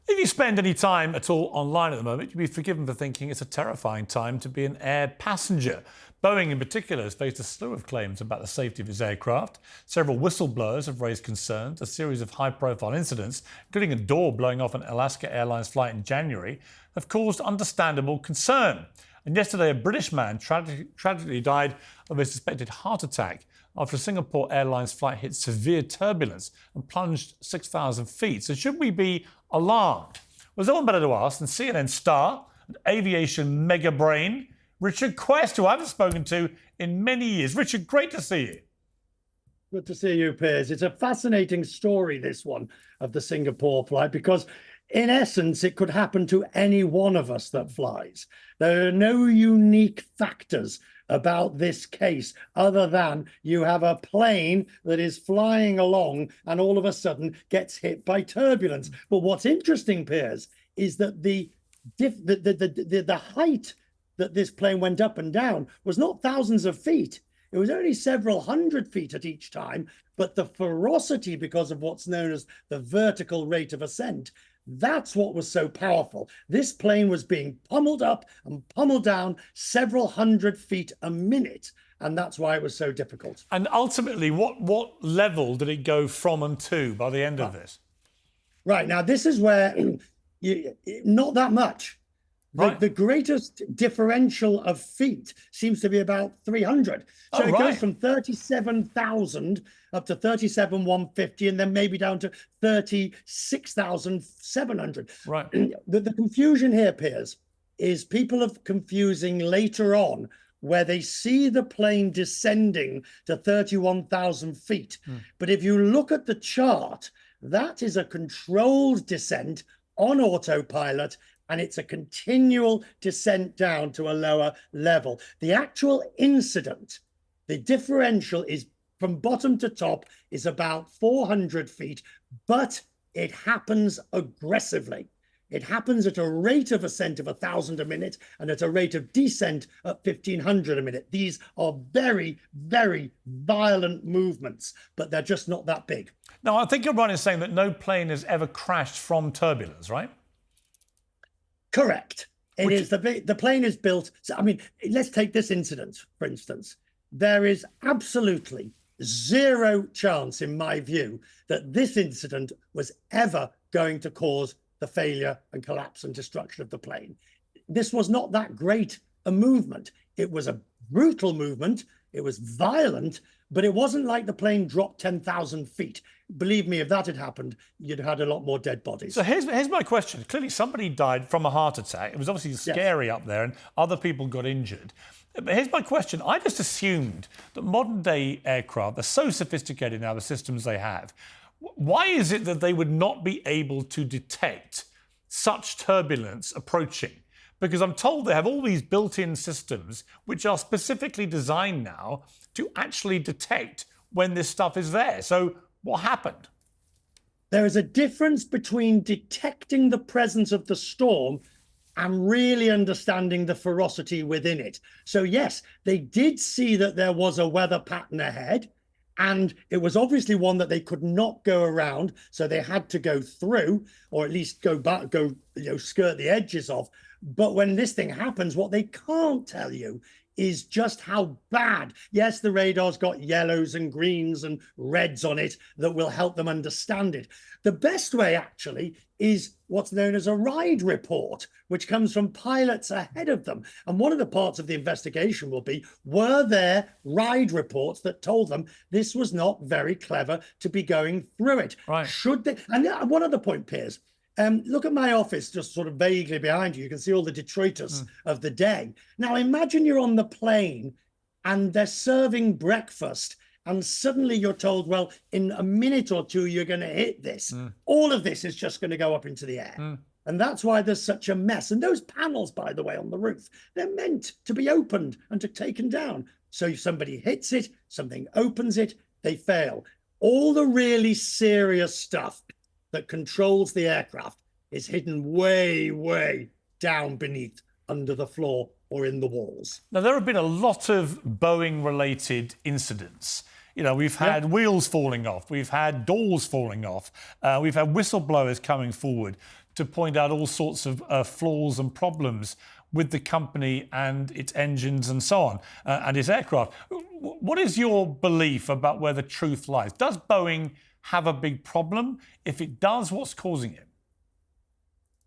If you spend any time at all online at the moment, you'd be forgiven for thinking it's a terrifying time to be an air passenger. Boeing in particular has faced a slew of claims about the safety of its aircraft. Several whistleblowers have raised concerns. A series of high-profile incidents, including a door blowing off an Alaska Airlines flight in January, have caused understandable concern. And yesterday, a British man tragically died of a suspected heart attack after a Singapore Airlines flight hit severe turbulence and plunged 6,000 feet. So should we be alarmed? Well, there's no one better to ask than CNN star and aviation mega brain, Richard Quest, who I haven't spoken to in many years. Richard, great to see you. Good to see you, Piers. It's a fascinating story, this one, of the Singapore flight, because in essence, it could happen to any one of us that flies. There are no unique factors about this case other than you have a plane that is flying along and all of a sudden gets hit by turbulence. But what's interesting, Piers, is that the height that this plane went up and down was not thousands of feet. It was only several hundred feet at each time, but the ferocity, because of what's known as the vertical rate of ascent, that's what was so powerful. This plane was being pummeled up and pummeled down several hundred feet a minute, and that's why it was so difficult. And ultimately, what level did it go from and to by the end of this? Right, now this is where not that much. Right. The greatest differential of feet seems to be about 300. So it goes from 37,000 up to 37,150, and then maybe down to 36,700. Right. The confusion here, Piers, is people are confusing later on where they see the plane descending to 31,000 feet. But if you look at the chart, that is a controlled descent on autopilot, and it's a continual descent down to a lower level. The actual incident, the differential is from bottom to top is about 400 feet, but it happens aggressively. It happens at a rate of ascent of 1,000 a minute and at a rate of descent at 1,500 a minute. These are very, very violent movements, but they're just not that big. Now, I think you're right in saying that no plane has ever crashed from turbulence, right? Correct. It is the plane is built. So, I mean, let's take this incident, for instance. There is absolutely zero chance, in my view, that this incident was ever going to cause the failure and collapse and destruction of the plane. This was not that great a movement. It was a brutal movement. It was violent, but it wasn't like the plane dropped 10,000 feet. Believe me, if that had happened, you'd have had a lot more dead bodies. So here's my question. Clearly, somebody died from a heart attack. It was obviously scary up there, and other people got injured. But here's my question. I just assumed that modern-day aircraft are so sophisticated now, the systems they have. Why is it that they would not be able to detect such turbulence approaching? Because I'm told they have all these built-in systems which are specifically designed now to actually detect when this stuff is there. So what happened? There is a difference between detecting the presence of the storm and really understanding the ferocity within it. So yes, they did see that there was a weather pattern ahead, and it was obviously one that they could not go around, so they had to go through, or at least go back, skirt the edges of. But when this thing happens, what they can't tell you is just how bad. Yes, the radar's got yellows and greens and reds on it that will help them understand it. The best way, actually, is what's known as a ride report, which comes from pilots ahead of them. And one of the parts of the investigation will be, were there ride reports that told them this was not very clever to be going through it? Right. Should they? And one other point, Piers. Look at my office, just sort of vaguely behind you. You can see all the detritus of the day. Now, imagine you're on the plane and they're serving breakfast, and suddenly you're told, well, in a minute or two, you're going to hit this. All of this is just going to go up into the air. And that's why there's such a mess. And those panels, by the way, on the roof, they're meant to be opened and to taken down. So if somebody hits it, something opens it, they fail. All the really serious stuff that controls the aircraft is hidden way, way down beneath, under the floor or in the walls. Now, there have been a lot of Boeing-related incidents. You know, we've had wheels falling off, we've had doors falling off, we've had whistleblowers coming forward to point out all sorts of flaws and problems with the company and its engines and so on, and its aircraft. What is your belief about where the truth lies? Does Boeing have a big problem? If it does, what's causing it?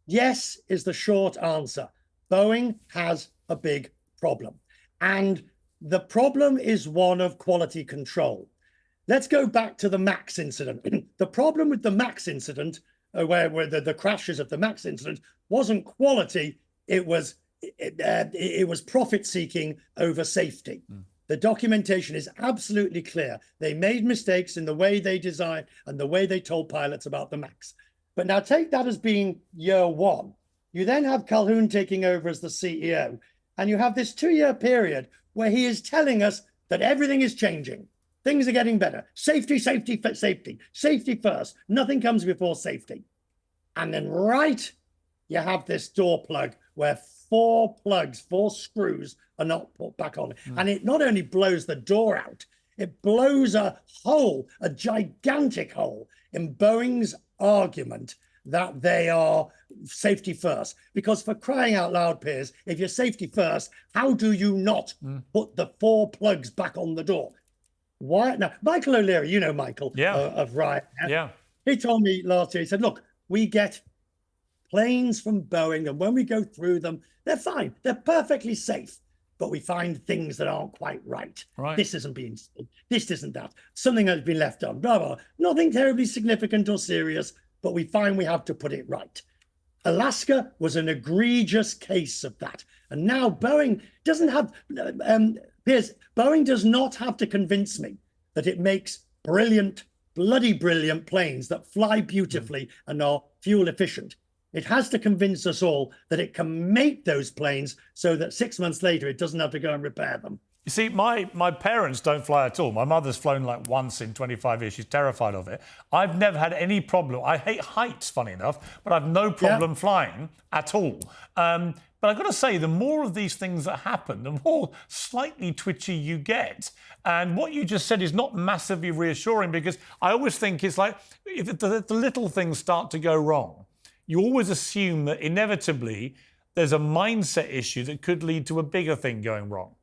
Yes is the short answer. Boeing has a big problem. And the problem is one of quality control. Let's go back to the MAX incident. The problem with the MAX incident, where the crashes of the MAX incident, wasn't quality. It was profit seeking over safety. The documentation is absolutely clear. They made mistakes in the way they designed and the way they told pilots about the MAX. But now take that as being year one. You then have Calhoun taking over as the CEO, and you have this 2-year period where he is telling us that everything is changing. Things are getting better. Safety, safety, safety. Safety first. Nothing comes before safety. And then you have this door plug where 4 screws are not put back on. And it not only blows the door out, it blows a gigantic hole in Boeing's argument that they are safety first. Because for crying out loud, Piers, if you're safety first, how do you not put the 4 plugs back on the door? Why? Now, Michael O'Leary, you know Michael of Riot. Yeah. He told me last year, he said, look, we get planes from Boeing, and when we go through them, they're fine. They're perfectly safe. But we find things that aren't quite right. This isn't being, this isn't that. Something has been left on, blah, blah. Nothing terribly significant or serious, but we find we have to put it right. Alaska was an egregious case of that. And now Boeing doesn't have, Piers, Boeing does not have to convince me that it makes brilliant, bloody brilliant planes that fly beautifully and are fuel efficient. It has to convince us all that it can make those planes so that 6 months later, it doesn't have to go and repair them. You see, my parents don't fly at all. My mother's flown like once in 25 years. She's terrified of it. I've never had any problem. I hate heights, funny enough, but I've no problem flying at all. But I've got to say, the more of these things that happen, the more slightly twitchy you get. And what you just said is not massively reassuring, because I always think it's like if the little things start to go wrong, you always assume that inevitably there's a mindset issue that could lead to a bigger thing going wrong.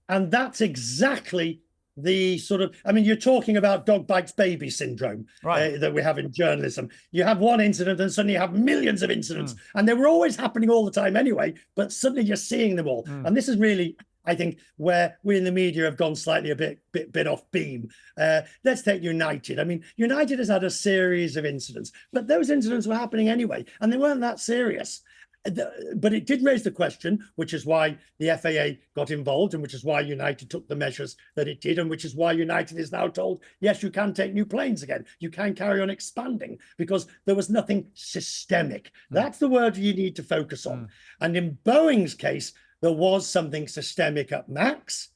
And that's exactly the sort of, I mean, you're talking about dog bites baby syndrome that we have in journalism. You have one incident and suddenly you have millions of incidents, and they were always happening all the time anyway, but suddenly you're seeing them all. And this is really, I think, where we in the media have gone slightly a bit off beam. Let's take United. I mean, United has had a series of incidents, but those incidents were happening anyway, and they weren't that serious. But it did raise the question, which is why the FAA got involved, and which is why United took the measures that it did, and which is why United is now told, yes, you can take new planes again. You can carry on expanding, because there was nothing systemic. That's the word you need to focus on. And in Boeing's case, there was something systemic at MAX.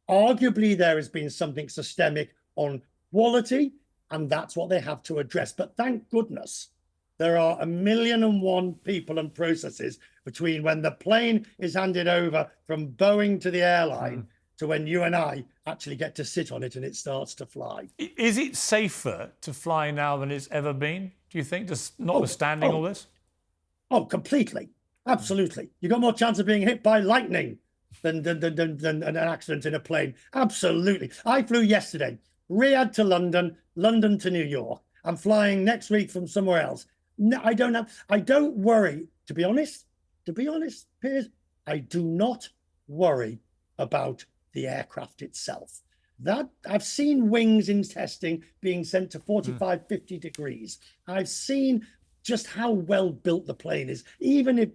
Arguably, there has been something systemic on quality, and that's what they have to address. But thank goodness, there are 1,000,001 people and processes between when the plane is handed over from Boeing to the airline to when you and I actually get to sit on it and it starts to fly. Is it safer to fly now than it's ever been, do you think, just notwithstanding all this? Oh, completely. Absolutely. You got more chance of being hit by lightning than an accident in a plane. Absolutely. I flew yesterday, Riyadh to London, London to New York. I'm flying next week from somewhere else. No, I don't worry, to be honest, Piers, I do not worry about the aircraft itself. That I've seen wings in testing being sent to 45, 50 degrees. I've seen just how well built the plane is, even if,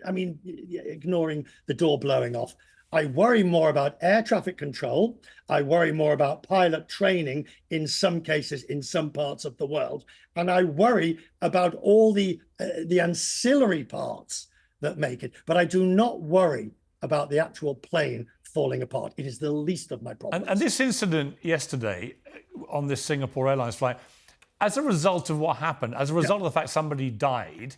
I mean, ignoring the door blowing off. I worry more about air traffic control. I worry more about pilot training in some cases in some parts of the world. And I worry about all the ancillary parts that make it. But I do not worry about the actual plane falling apart. It is the least of my problems. And this incident yesterday on this Singapore Airlines flight, as a result of what happened, as a result of the fact somebody died,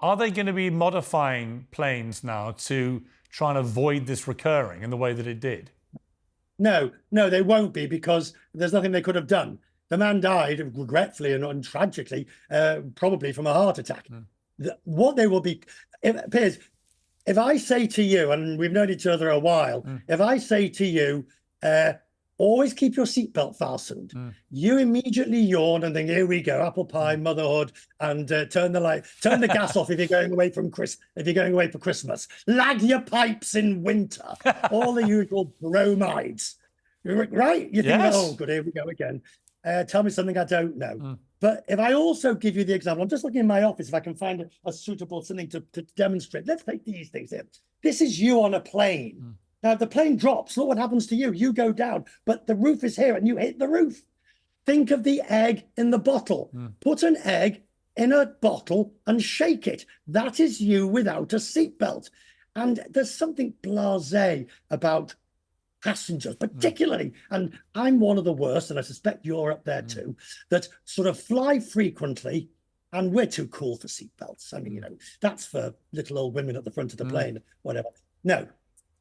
are they going to be modifying planes now to try and avoid this recurring in the way that it did? No, they won't be, because there's nothing they could have done. The man died regretfully and tragically, probably from a heart attack. What they will be, Piers, if I say to you, and we've known each other a while, if I say to you, always keep your seatbelt fastened, you immediately yawn and think, here we go, apple pie, motherhood, and turn the gas off if you're going away for Christmas. Lag your pipes in winter. All the usual bromides. Right? You think, Yes. oh, good, here we go again. Tell me something I don't know. But if I also give you the example, I'm just looking in my office if I can find a suitable something to demonstrate. Let's take these things here. This is you on a plane. Now, if the plane drops, look what happens to you. You go down, but the roof is here and you hit the roof. Think of the egg in the bottle. Put an egg in a bottle and shake it. That is you without a seatbelt. And there's something blasé about passengers, particularly, and I'm one of the worst, and I suspect you're up there too, that sort of fly frequently, and we're too cool for seatbelts. I mean, that's for little old women at the front of the plane, whatever. No,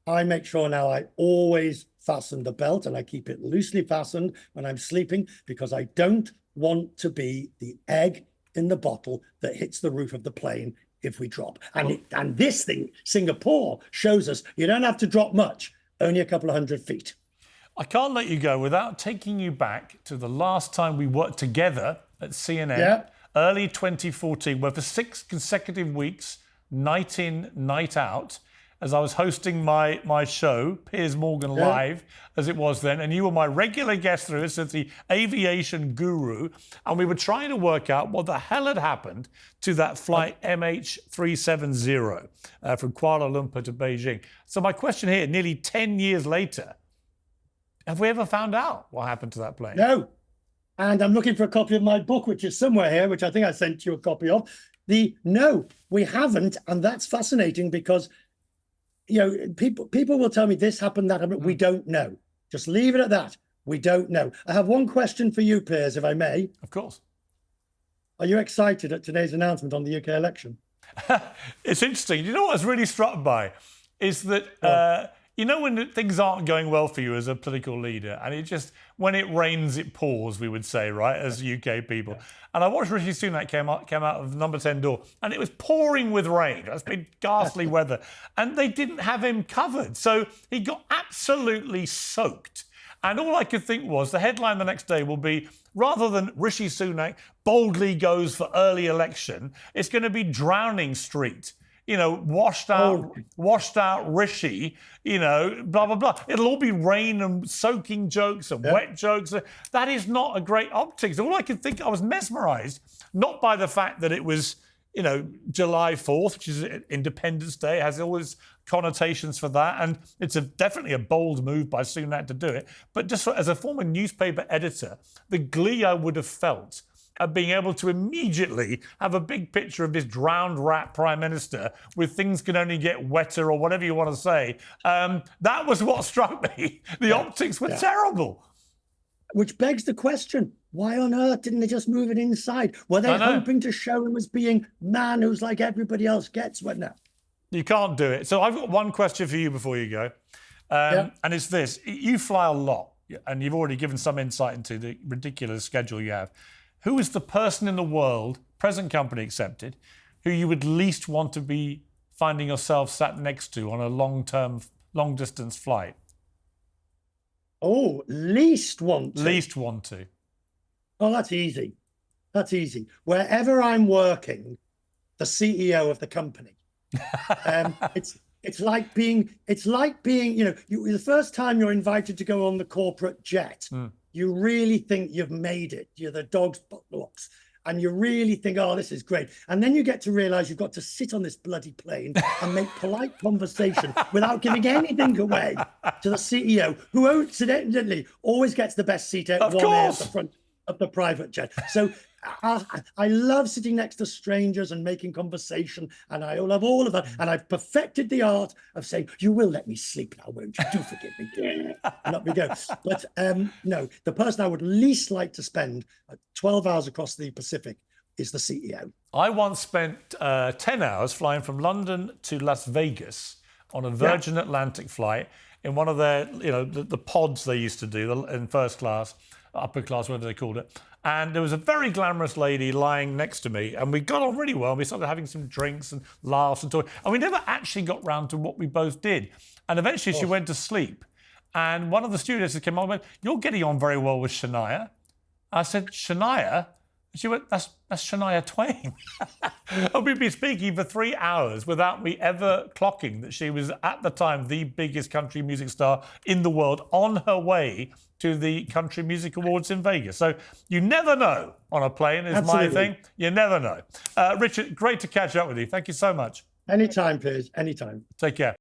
I make sure now I always fasten the belt, and I keep it loosely fastened when I'm sleeping, because I don't want to be the egg in the bottle that hits the roof of the plane if we drop. And this thing, Singapore, shows us you don't have to drop much. Only a couple of 100 feet. I can't let you go without taking you back to the last time we worked together at CNN, early 2014, where for 6 consecutive weeks, night in, night out, as I was hosting my show, Piers Morgan Live, as it was then, and you were my regular guest through this as the aviation guru, and we were trying to work out what the hell had happened to that flight MH370 from Kuala Lumpur to Beijing. So my question here, nearly 10 years later, have we ever found out what happened to that plane? No. And I'm looking for a copy of my book, which is somewhere here, which I think I sent you a copy of. No, we haven't. And that's fascinating because people will tell me this happened, that happened. We don't know. Just leave it at that. We don't know. I have one question for you, Piers, if I may. Of course. Are you excited at today's announcement on the UK election? It's interesting. You know what I was really struck by is that, when things aren't going well for you as a political leader, and when it rains, it pours, we would say, right, as UK people. And I watched Rishi Sunak came out of number 10 door, and it was pouring with rain. It's been ghastly weather. And they didn't have him covered. So he got absolutely soaked. And all I could think was the headline the next day will be, rather than Rishi Sunak boldly goes for early election, it's going to be Drowning Street. Washed out Rishi, blah, blah, blah. It'll all be rain and soaking jokes and wet jokes. That is not a great optics. All I could think, I was mesmerised, not by the fact that it was, July 4th, which is Independence Day. It has all its connotations for that. And it's definitely a bold move by Sunak to do it. But just as a former newspaper editor, the glee I would have felt of being able to immediately have a big picture of this drowned rat prime minister with things can only get wetter or whatever you want to say. That was what struck me. The optics were terrible. Which begs the question, why on earth didn't they just move it inside? Were they hoping to show him as being man who's like everybody else gets? Well, no. You can't do it. So I've got one question for you before you go. And it's this. You fly a lot, and you've already given some insight into the ridiculous schedule you have. Who is the person in the world, present company accepted, who you would least want to be finding yourself sat next to on a long-distance flight? Oh, least want to? Least want to. Oh, that's easy. That's easy. Wherever I'm working, the CEO of the company. It's like being, the first time you're invited to go on the corporate jet, you really think you've made it. You're the dog's box. And you really think, oh, this is great. And then you get to realize you've got to sit on this bloody plane and make polite conversation without giving anything away to the CEO, who incidentally always gets the best seat at one end at the front of the private jet. So I love sitting next to strangers and making conversation, and I love all of that. And I've perfected the art of saying, you will let me sleep now, won't you? Do forgive me. And up we go. But no, the person I would least like to spend 12 hours across the Pacific is the CEO. I once spent 10 hours flying from London to Las Vegas on a Virgin Atlantic flight in one of their, the pods they used to do in first class. upper class, whatever they called it. And there was a very glamorous lady lying next to me, and we got on really well. We started having some drinks and laughs and talking, and we never actually got round to what we both did. And eventually she went to sleep. And one of the stewardesses came on and went, "You're getting on very well with Shania." I said, "Shania?" She went, that's Shania Twain. And we'd been speaking for 3 hours without me ever clocking that she was, at the time, the biggest country music star in the world, on her way to the Country Music Awards in Vegas. So you never know on a plane, is my thing. You never know. Richard, great to catch up with you. Thank you so much. Anytime, Piers, anytime. Take care.